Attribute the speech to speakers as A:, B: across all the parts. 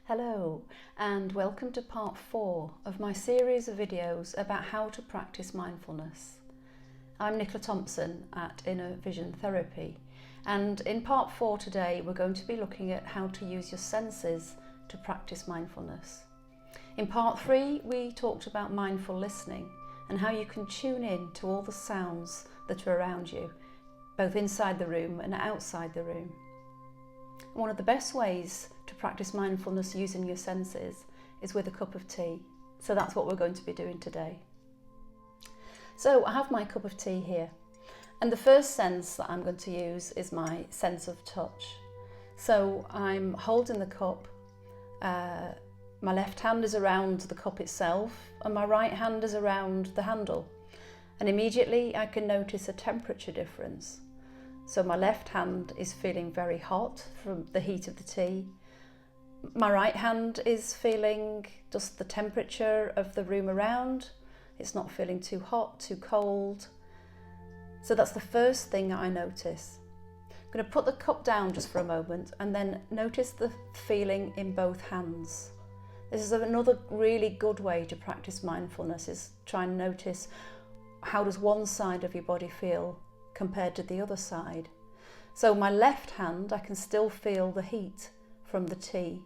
A: Hello and welcome to part 4 of my series of videos about how to practice mindfulness. I'm Nicola Thompson at Inner Vision Therapy, and in part 4 today we're going to be looking at how to use your senses to practice mindfulness. In part 3 we talked about mindful listening and how you can tune in to all the sounds that are around you, both inside the room and outside the room. One of the best ways to practice mindfulness using your senses is with a cup of tea. So that's what we're going to be doing today. So I have my cup of tea here, and the first sense that I'm going to use is my sense of touch. So I'm holding the cup, my left hand is around the cup itself and my right hand is around the handle, and immediately I can notice a temperature difference. So my left hand is feeling very hot from the heat of the tea. My right hand is feeling just the temperature of the room around. It's not feeling too hot, too cold. So that's the first thing I notice. I'm going to put the cup down just for a moment and then notice the feeling in both hands. This is another really good way to practice mindfulness, is try and notice how does one side of your body feel compared to the other side. So my left hand, I can still feel the heat from the tea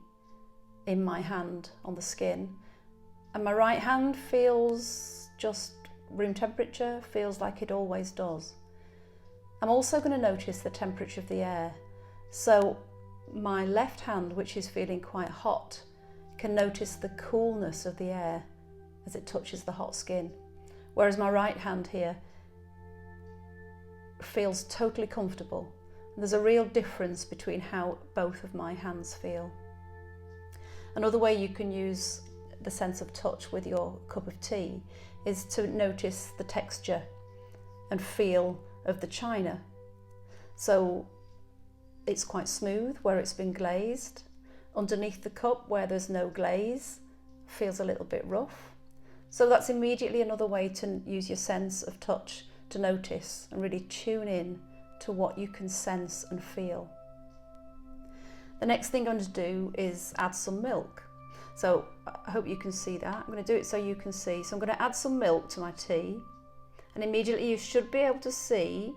A: in my hand on the skin, and my right hand feels just room temperature, feels like it always does. I'm also going to notice the temperature of the air. So my left hand, which is feeling quite hot, can notice the coolness of the air as it touches the hot skin, whereas my right hand here feels totally comfortable. There's a real difference between how both of my hands feel. Another way you can use the sense of touch with your cup of tea is to notice the texture and feel of the china. So it's quite smooth where it's been glazed. Underneath the cup where there's no glaze, feels a little bit rough. So that's immediately another way to use your sense of touch to notice and really tune in to what you can sense and feel. The next thing I'm going to do is add some milk. So I hope you can see that. I'm going to do it so you can see. So I'm going to add some milk to my tea, and immediately you should be able to see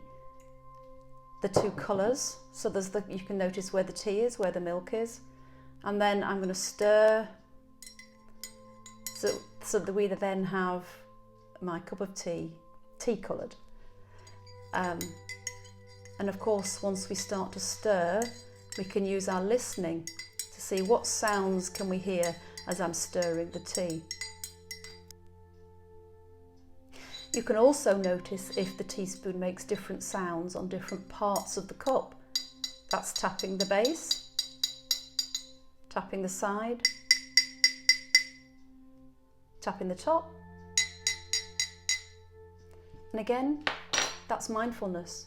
A: the two colours. So you can notice where the tea is, where the milk is, and then I'm going to stir so that we then have my cup of tea coloured. And of course, once we start to stir, we can use our listening to see what sounds can we hear as I'm stirring the tea. You can also notice if the teaspoon makes different sounds on different parts of the cup. That's tapping the base, tapping the side, tapping the top. And again, that's mindfulness,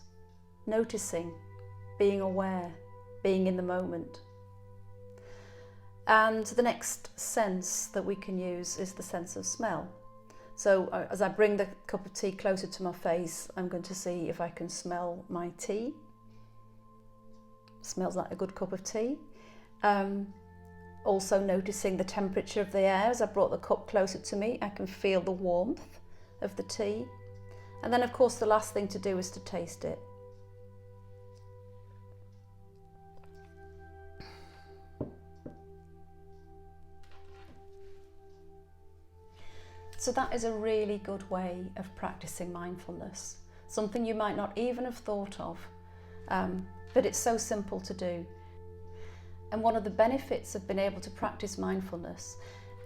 A: noticing, being aware, being in the moment. And the next sense that we can use is the sense of smell. So as I bring the cup of tea closer to my face, I'm going to see if I can smell my tea. Smells like a good cup of tea. Also noticing the temperature of the air. As I brought the cup closer to me, I can feel the warmth of the tea. And then of course the last thing to do is to taste it. So that is a really good way of practicing mindfulness, something you might not even have thought of, but it's so simple to do. And one of the benefits of being able to practice mindfulness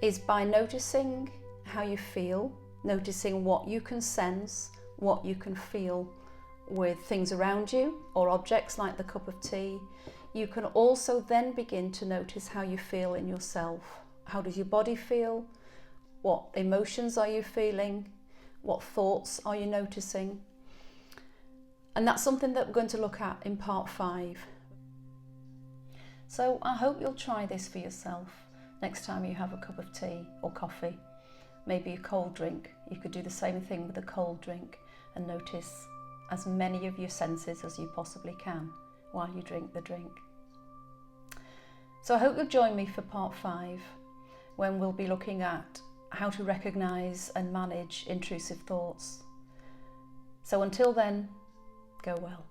A: is by noticing how you feel, noticing what you can sense, what you can feel with things around you or objects like the cup of tea. You can also then begin to notice how you feel in yourself. How does your body feel? What emotions are you feeling? What thoughts are you noticing? And that's something that we're going to look at in part 5. So I hope you'll try this for yourself next time you have a cup of tea or coffee, maybe a cold drink. You could do the same thing with a cold drink and notice as many of your senses as you possibly can while you drink the drink. So I hope you'll join me for part 5, when we'll be looking at how to recognise and manage intrusive thoughts. So until then, go well.